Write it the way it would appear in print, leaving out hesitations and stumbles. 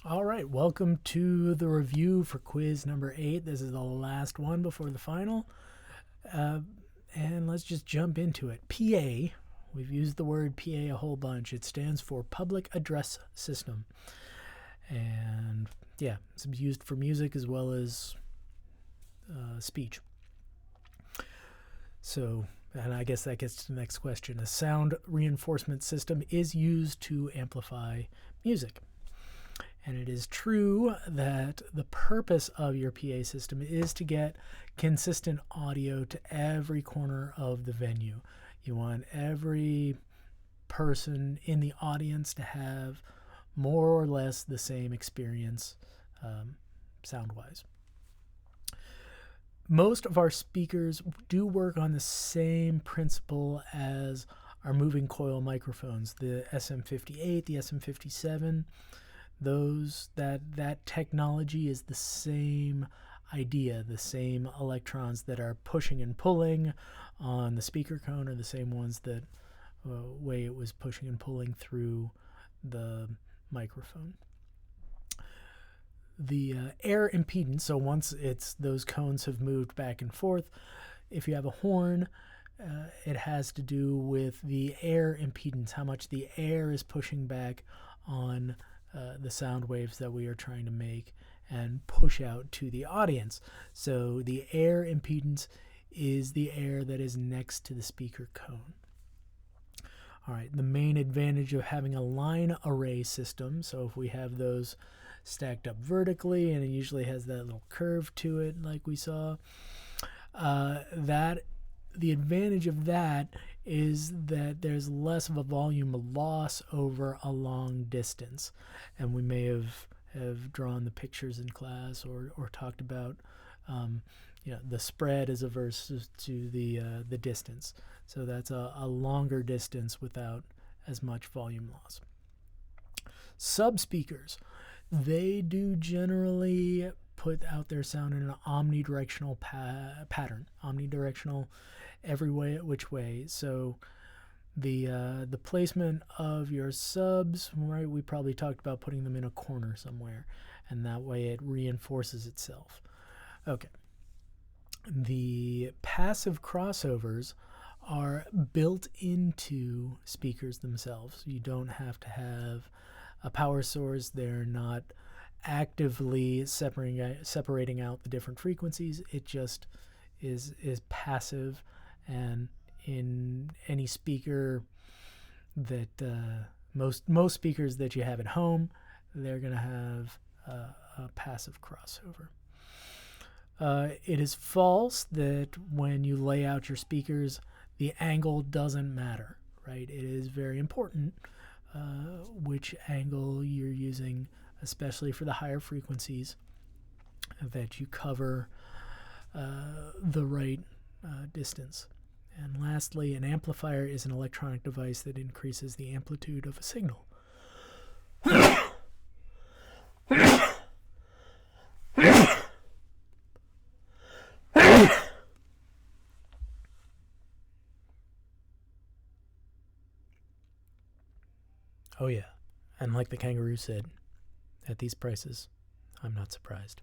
All right, welcome to the review for quiz number 8. This is the last one before the final. Uh, and let's just jump into it. PA, we've used the word PA a whole bunch. It stands for Public Address System. And yeah, it's used for music as well as speech. So, and I guess that gets to the next question. A sound reinforcement system is used to amplify music. And it is true that the purpose of your PA system is to get consistent audio to every corner of the venue. You want every person in the audience to have more or less the same experience sound-wise. Most of our speakers do work on the same principle as our moving coil microphones, the SM58, the SM57. That technology is the same idea. The same electrons that are pushing and pulling on the speaker cone are the same ones that way it was pushing and pulling through the microphone. The air impedance, so once those cones have moved back and forth, if you have a horn, it has to do with the air impedance, how much the air is pushing back on the sound waves that we are trying to make and push out to the audience. So the air impedance is the air that is next to the speaker cone. All right, the main advantage of having a line array system, so if we have those stacked up vertically and it usually has that little curve to it like we saw, the advantage of that is that there's less of a volume loss over a long distance. And we may have drawn the pictures in class or talked about the spread as a versus to the distance. So that's a longer distance without as much volume loss. Subspeakers, they do generally put out their sound in an omnidirectional pattern, omnidirectional every way, which way. So the placement of your subs, right? We probably talked about putting them in a corner somewhere, and that way it reinforces itself. Okay. The passive crossovers are built into speakers themselves. You don't have to have a power source. They're not actively separating out the different frequencies. It just is passive, and in any speaker that most speakers that you have at home, they're going to have a passive crossover. It is false that when you lay out your speakers, the angle doesn't matter, right? It is very important which angle you're using, especially for the higher frequencies, that you cover the right distance. And lastly, an amplifier is an electronic device that increases the amplitude of a signal. Oh yeah, and like the kangaroo said, at these prices, I'm not surprised.